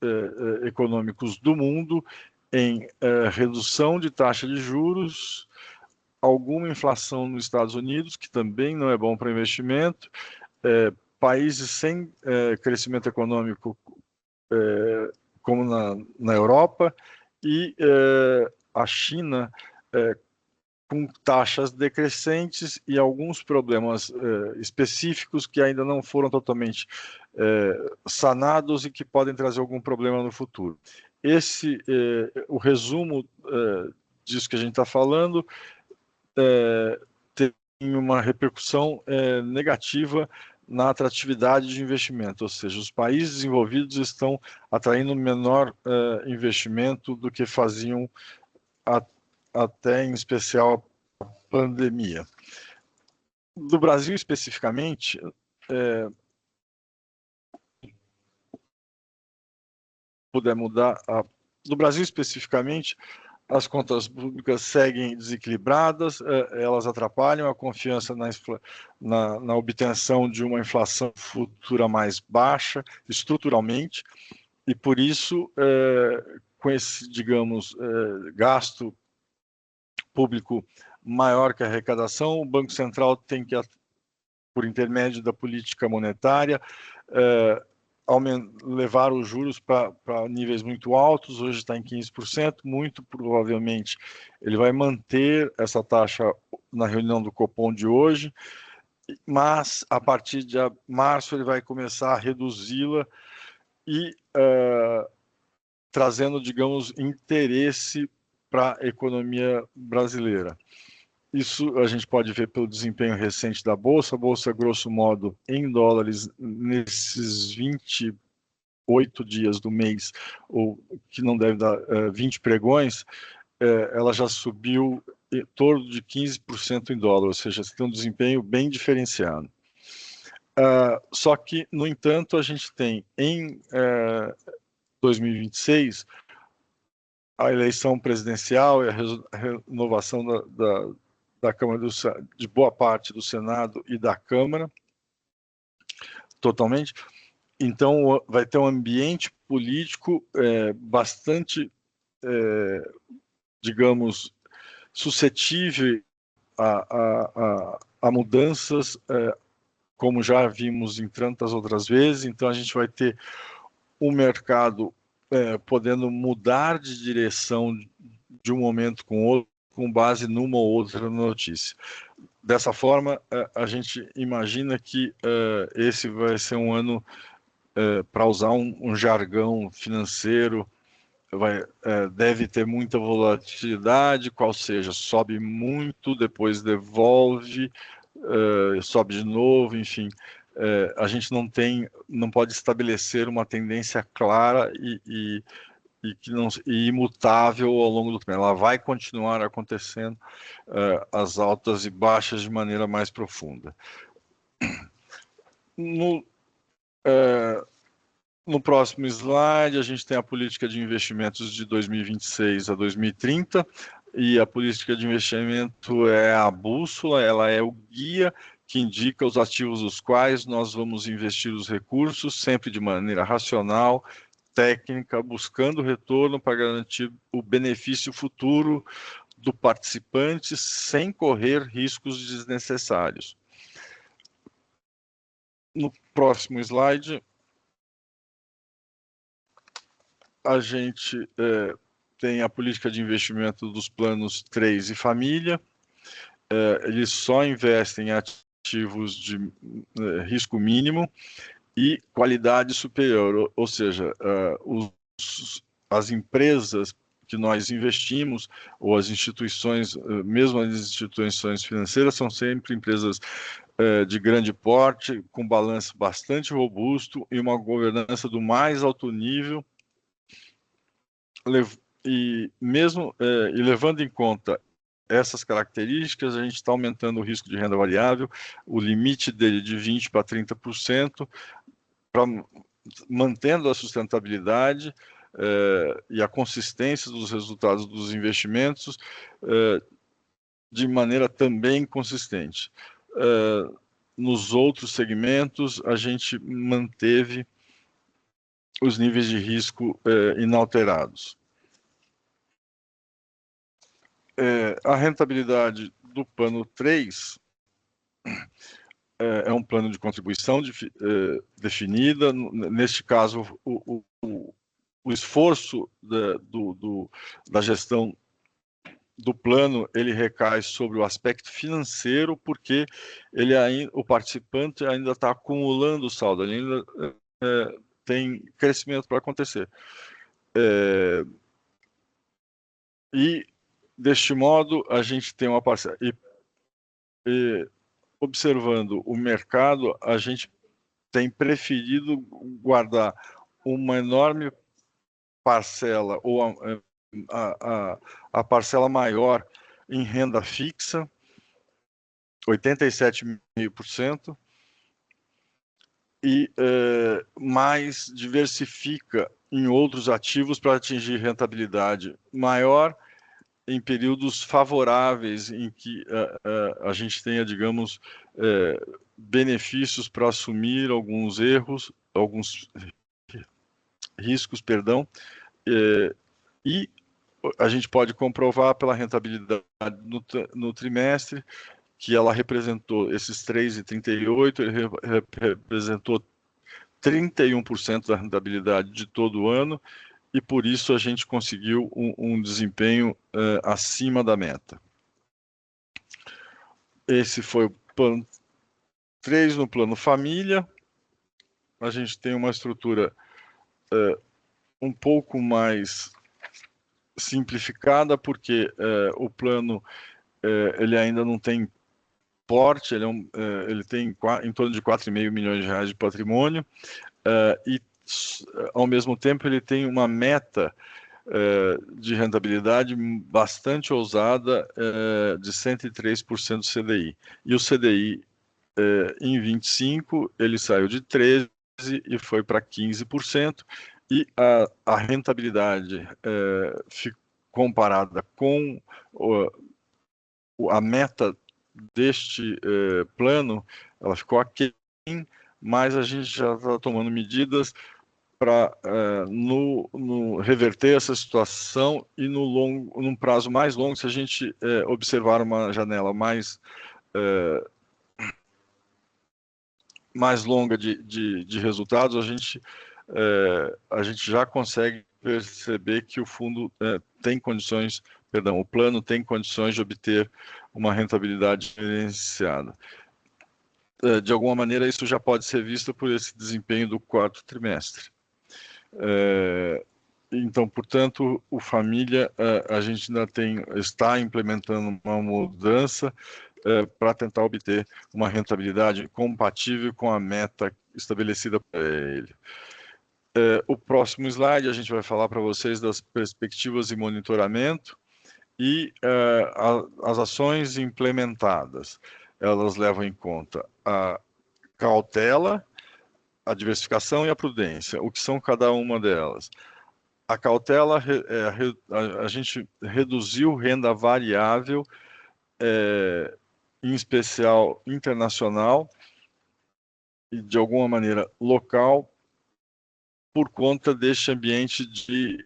econômicos do mundo em redução de taxa de juros, alguma inflação nos Estados Unidos, que também não é bom para investimento, países sem crescimento econômico, como na Europa, e a China com taxas decrescentes e alguns problemas específicos que ainda não foram totalmente sanados e que podem trazer algum problema no futuro. O resumo disso que a gente está falando tem uma repercussão negativa na atratividade de investimento, ou seja, os países desenvolvidos estão atraindo menor investimento do que faziam até, em especial, a pandemia. Do Brasil, especificamente, puder mudar, do Brasil, especificamente, as contas públicas seguem desequilibradas, elas atrapalham a confiança na obtenção de uma inflação futura mais baixa, estruturalmente, e por isso, com esse, digamos, gasto público maior que a arrecadação, o Banco Central tem que, por intermédio da política monetária, levar os juros para níveis muito altos, hoje está em 15%, muito provavelmente ele vai manter essa taxa na reunião do Copom de hoje, mas a partir de março ele vai começar a reduzi-la e trazendo, digamos, interesse para a economia brasileira. Isso a gente pode ver pelo desempenho recente da Bolsa. A Bolsa, grosso modo, em dólares, nesses 28 dias do mês, ou que não deve dar 20 pregões, ela já subiu em torno de 15% em dólar, ou seja, tem um desempenho bem diferenciado. Só que, no entanto, a gente tem em 2026 a eleição presidencial e a renovação da Câmara de boa parte do Senado e da Câmara, totalmente. Então, vai ter um ambiente político bastante, digamos, suscetível a mudanças, como já vimos em tantas outras vezes. Então, a gente vai ter um mercado podendo mudar de direção de um momento com outro, com base numa ou outra notícia. Dessa forma, a gente imagina que esse vai ser um ano, para usar um jargão financeiro, deve ter muita volatilidade, qual seja, sobe muito, depois devolve, sobe de novo, enfim. A gente não pode estabelecer uma tendência clara e imutável ao longo do tempo. Ela vai continuar acontecendo, as altas e baixas de maneira mais profunda. No próximo slide, a gente tem a política de investimentos de 2026 a 2030, e a política de investimento é a bússola, ela é o guia que indica os ativos dos quais nós vamos investir os recursos, sempre de maneira racional, técnica, buscando retorno para garantir o benefício futuro do participante sem correr riscos desnecessários. No próximo slide, a gente tem a política de investimento dos planos 3 e família. Eles só investem em ativos de risco mínimo e qualidade superior, ou seja, as empresas que nós investimos, ou as instituições, mesmo as instituições financeiras, são sempre empresas de grande porte, com balanço bastante robusto e uma governança do mais alto nível, e levando em conta essas características, a gente está aumentando o risco de renda variável, o limite dele de 20% para 30%, mantendo a sustentabilidade e a consistência dos resultados dos investimentos de maneira também consistente. Nos outros segmentos, a gente manteve os níveis de risco inalterados. A rentabilidade do plano 3 é um plano de contribuição definida. Neste caso, o esforço da gestão do plano, ele recai sobre o aspecto financeiro, porque o participante ainda está acumulando saldo, ele ainda tem crescimento para acontecer. E, deste modo, a gente tem uma parcela. Observando o mercado, a gente tem preferido guardar uma enorme parcela, ou a parcela maior em renda fixa, 87,5%, e mais diversifica em outros ativos para atingir rentabilidade maior em períodos favoráveis em que a gente tenha, digamos, benefícios para assumir alguns riscos, perdão, e a gente pode comprovar pela rentabilidade no trimestre que ela representou esses 3,38, ele representou 31% da rentabilidade de todo o ano, e por isso a gente conseguiu um desempenho acima da meta. Esse foi o plano 3. No plano família, a gente tem uma estrutura um pouco mais simplificada, porque o plano ele ainda não tem porte, ele tem em torno de 4,5 milhões de reais de patrimônio, e ao mesmo tempo ele tem uma meta de rentabilidade bastante ousada, de 103% do CDI. E o CDI, em 25, ele saiu de 13% e foi para 15%, e a rentabilidade comparada com a meta deste plano, ela ficou aquém, mas a gente já está tomando medidas para reverter essa situação, e num prazo mais longo, se a gente observar uma janela mais longa de resultados, a gente já consegue perceber que o fundo tem condições, perdão, o plano tem condições de obter uma rentabilidade diferenciada. De alguma maneira, isso já pode ser visto por esse desempenho do quarto trimestre. Então, portanto, o família, a gente ainda está implementando uma mudança para tentar obter uma rentabilidade compatível com a meta estabelecida para ele. O próximo slide, a gente vai falar para vocês das perspectivas e monitoramento, e as ações implementadas. Elas levam em conta a cautela, a diversificação e a prudência. O que são cada uma delas? A cautela, a gente reduziu renda variável, em especial internacional e de alguma maneira local, por conta deste ambiente de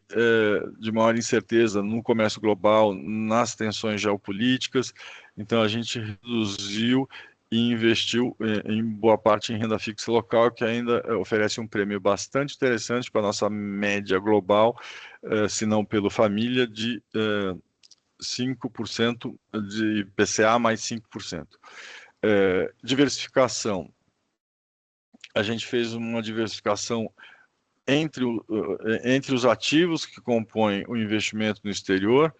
maior incerteza no comércio global, nas tensões geopolíticas. Então a gente reduziu e investiu em boa parte em renda fixa local, que ainda oferece um prêmio bastante interessante para a nossa média global, se não pelo família, de 5% de IPCA mais 5%. Diversificação. A gente fez uma diversificação entre os ativos que compõem o investimento no exterior,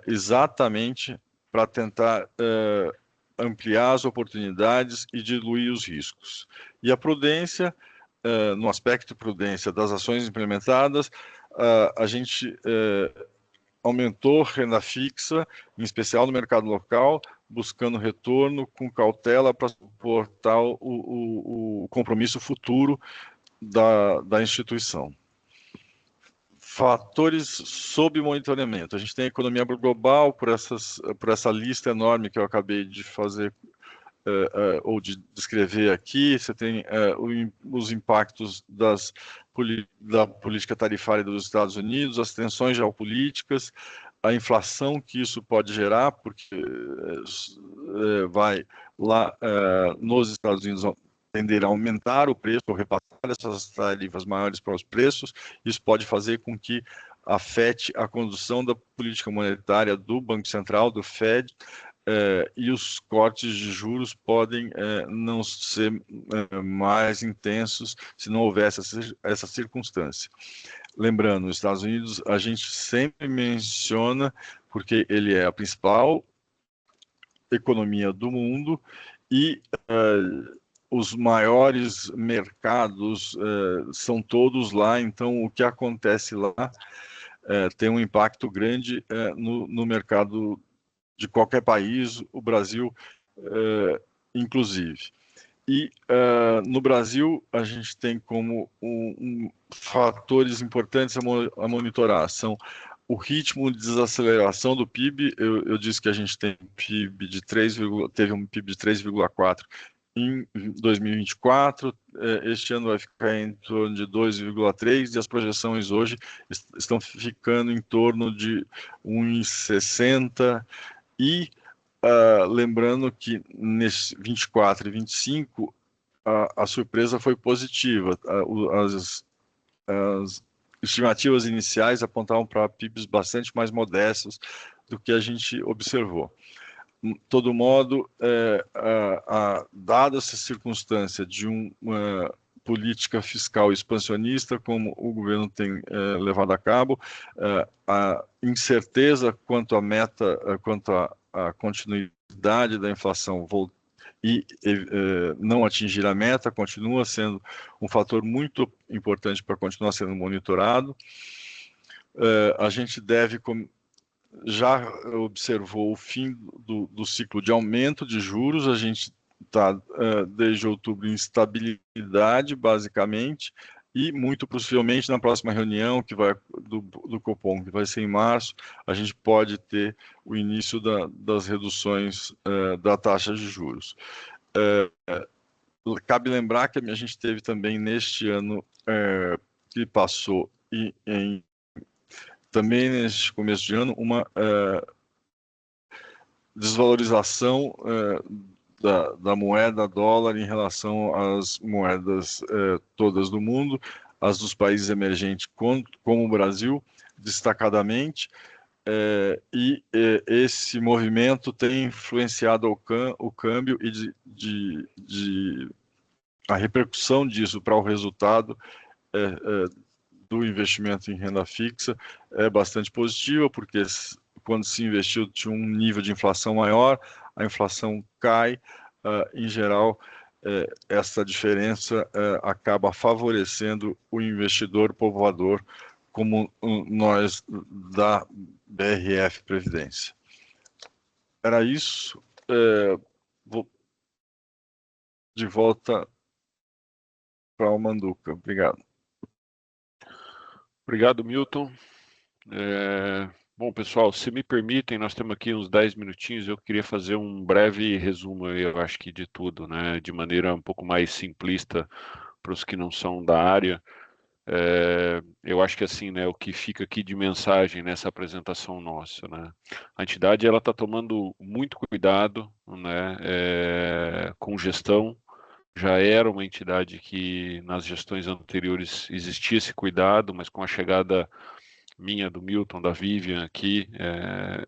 exatamente para tentar ampliar as oportunidades e diluir os riscos. E a prudência, no aspecto de prudência das ações implementadas, a gente aumentou renda fixa, em especial no mercado local, buscando retorno com cautela para suportar o compromisso futuro da instituição. Fatores sob monitoramento. A gente tem a economia global, por essa lista enorme que eu acabei de fazer, ou de descrever aqui. Você tem os impactos da política tarifária dos Estados Unidos, as tensões geopolíticas, a inflação que isso pode gerar, porque vai lá nos Estados Unidos tender a aumentar o preço ou repassar essas tarifas maiores para os preços. Isso pode fazer com que afete a condução da política monetária do Banco Central, do Fed, e os cortes de juros podem não ser mais intensos se não houvesse essa circunstância. Lembrando, os Estados Unidos a gente sempre menciona porque ele é a principal economia do mundo e os maiores mercados são todos lá, então o que acontece lá tem um impacto grande no mercado de qualquer país, o Brasil inclusive. E no Brasil a gente tem como fatores importantes a monitorar, são o ritmo de desaceleração do PIB. Eu disse que a gente tem PIB de teve um PIB de 3,4 em 2024, este ano vai ficar em torno de 2,3, e as projeções hoje estão ficando em torno de 1,60, e lembrando que nesses 24 e 25, a surpresa foi positiva. As estimativas iniciais apontavam para PIBs bastante mais modestos do que a gente observou. De todo modo, dada essa circunstância de uma política fiscal expansionista, como o governo tem levado a cabo, a incerteza quanto à meta, quanto à continuidade da inflação e não atingir a meta, continua sendo um fator muito importante para continuar sendo monitorado. A gente já observou o fim do ciclo de aumento de juros, a gente está desde outubro em estabilidade, basicamente, e muito possivelmente na próxima reunião do Copom, que vai ser em março, a gente pode ter o início das reduções da taxa de juros. Cabe lembrar que a gente teve também neste ano que passou também neste começo de ano uma desvalorização da moeda dólar em relação às moedas todas do mundo, as dos países emergentes como o Brasil, destacadamente, e esse movimento tem influenciado o câmbio e a repercussão disso para o resultado do investimento em renda fixa é bastante positiva, porque quando se investiu tinha um nível de inflação maior, a inflação cai, em geral, essa diferença acaba favorecendo o investidor povoador, como nós da BRF Previdência. Era isso. Vou de volta para o Manduca. Obrigado. Obrigado, Milton. Bom, pessoal, se me permitem, nós temos aqui uns 10 minutinhos, eu queria fazer um breve resumo, eu acho que de tudo, né, de maneira um pouco mais simplista para os que não são da área. Eu acho que assim, né, o que fica aqui de mensagem nessa apresentação nossa, né, a entidade ela está tomando muito cuidado, né, com gestão. Já era uma entidade que nas gestões anteriores existia esse cuidado, mas com a chegada minha, do Milton, da Vivian aqui,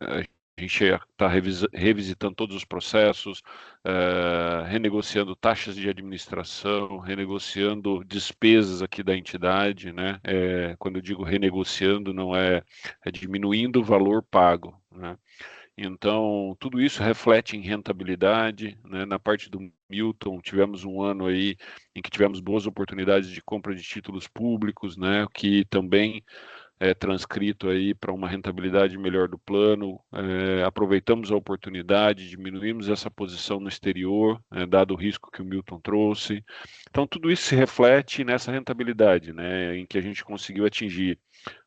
a gente está revisitando todos os processos, renegociando taxas de administração, renegociando despesas aqui da entidade, né? Quando eu digo renegociando, não é diminuindo o valor pago, né? Então, tudo isso reflete em rentabilidade, né? Na parte do Milton, tivemos um ano aí em que tivemos boas oportunidades de compra de títulos públicos, né? Que também é transcrito aí para uma rentabilidade melhor do plano. Aproveitamos a oportunidade, diminuímos essa posição no exterior, dado o risco que o Milton trouxe. Então, tudo isso se reflete nessa rentabilidade, né? Em que a gente conseguiu atingir.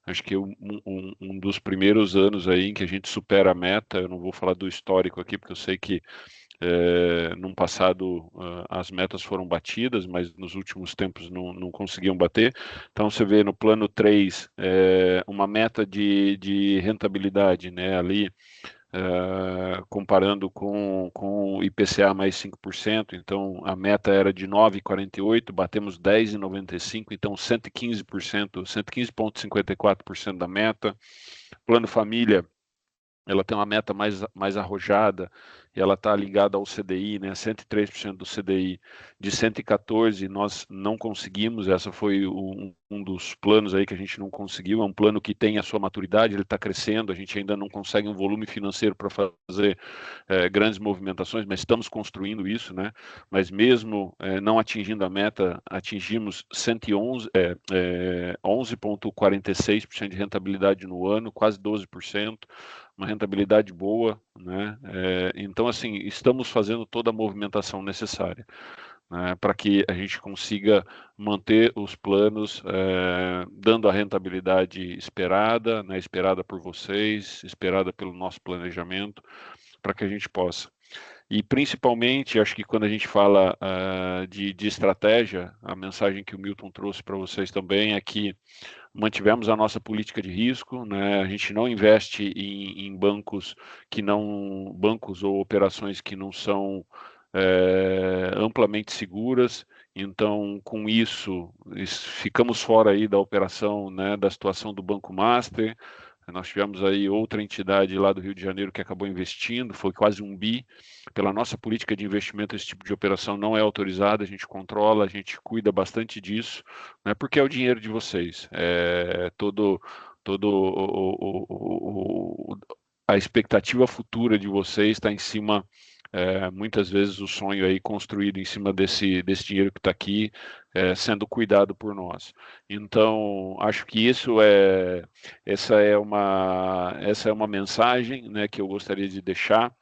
Acho que um dos primeiros anos aí em que a gente supera a meta. Eu não vou falar do histórico aqui, porque eu sei que num passado as metas foram batidas, mas nos últimos tempos não conseguiam bater. Então você vê no plano 3 uma meta de rentabilidade, né, ali, comparando com o IPCA mais 5%, então a meta era de 9,48%, batemos 10,95%, então 115%, 115,54% da meta. Plano família, ela tem uma meta mais arrojada, e ela está ligada ao CDI, né, 103% do CDI, de 114 nós não conseguimos, essa foi um dos planos aí que a gente não conseguiu, é um plano que tem a sua maturidade, ele está crescendo, a gente ainda não consegue um volume financeiro para fazer grandes movimentações, mas estamos construindo isso, né, mas mesmo não atingindo a meta, atingimos 11,46% de rentabilidade no ano, quase 12%, uma rentabilidade boa, né? Então, assim, estamos fazendo toda a movimentação necessária, né, para que a gente consiga manter os planos dando a rentabilidade esperada, né, esperada por vocês, esperada pelo nosso planejamento, para que a gente possa. E principalmente, acho que quando a gente fala de estratégia, a mensagem que o Milton trouxe para vocês também é que mantivemos a nossa política de risco, né? A gente não investe em bancos ou operações que não são amplamente seguras, Então, com isso, ficamos fora aí da operação, né, da situação do Banco Master. Nós tivemos aí outra entidade lá do Rio de Janeiro que acabou investindo, foi quase 1 bi. Pela nossa política de investimento, esse tipo de operação não é autorizada, a gente controla, a gente cuida bastante disso, né, porque é o dinheiro de vocês. A expectativa futura de vocês está em cima, muitas vezes o sonho aí construído em cima desse dinheiro que está aqui, sendo cuidado por nós. Então, acho que essa é uma mensagem, né, que eu gostaria de deixar.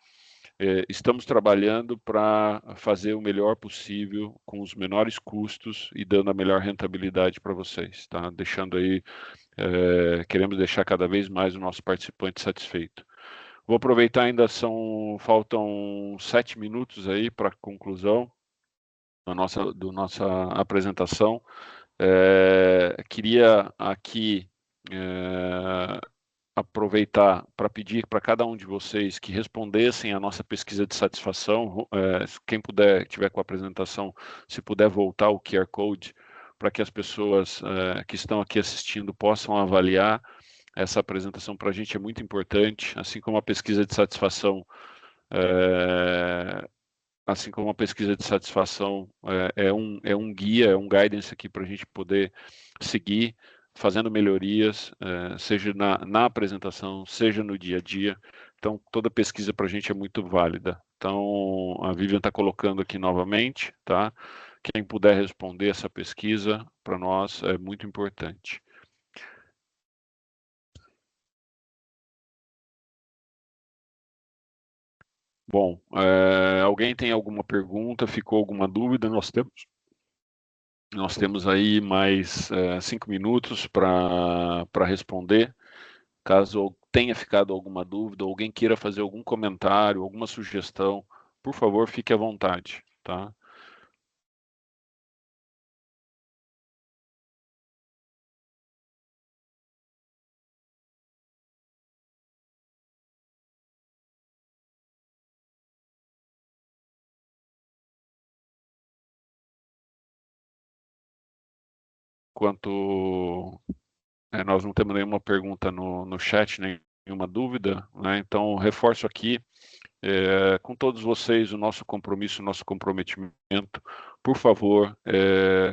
Estamos trabalhando para fazer o melhor possível, com os menores custos e dando a melhor rentabilidade para vocês, tá? Deixando aí, queremos deixar cada vez mais o nosso participante satisfeito. Vou aproveitar, faltam 7 minutos aí para a conclusão da nossa apresentação. Queria aqui aproveitar para pedir para cada um de vocês que respondessem a nossa pesquisa de satisfação. Quem puder, tiver com a apresentação, se puder voltar o QR Code para que as pessoas que estão aqui assistindo possam avaliar. Essa apresentação para a gente é muito importante, assim como a pesquisa de satisfação. É um guia, é um guidance aqui para a gente poder seguir fazendo melhorias, seja na apresentação, seja no dia a dia. Então, toda pesquisa para a gente é muito válida. Então, a Vivian está colocando aqui novamente, tá? Quem puder responder essa pesquisa, para nós é muito importante. Bom, alguém tem alguma pergunta? Ficou alguma dúvida? Nós temos aí mais 5 minutos para responder. Caso tenha ficado alguma dúvida, ou alguém queira fazer algum comentário, alguma sugestão, por favor, fique à vontade, tá? Enquanto nós não temos nenhuma pergunta no chat, nenhuma dúvida, né? Então, reforço aqui com todos vocês o nosso compromisso, o nosso comprometimento. Por favor,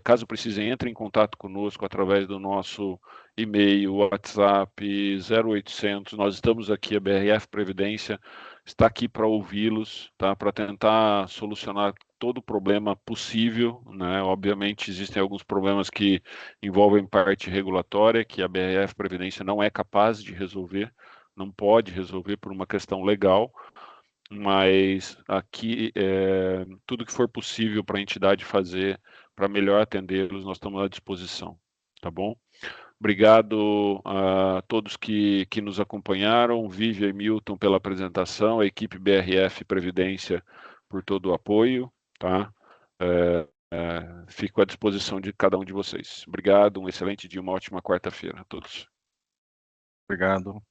caso precisem, entrem em contato conosco através do nosso e-mail, WhatsApp 0800. Nós estamos aqui, a BRF Previdência está aqui para ouvi-los, tá? Para tentar solucionar todo o problema possível, né? Obviamente existem alguns problemas que envolvem parte regulatória, que a BRF Previdência não é capaz de resolver, não pode resolver por uma questão legal, mas aqui tudo que for possível para a entidade fazer para melhor atendê-los, nós estamos à disposição, tá bom? Obrigado a todos que nos acompanharam, Vivian e Milton pela apresentação, a equipe BRF Previdência por todo o apoio, tá? Fico à disposição de cada um de vocês. Obrigado, um excelente dia, uma ótima quarta-feira a todos. Obrigado.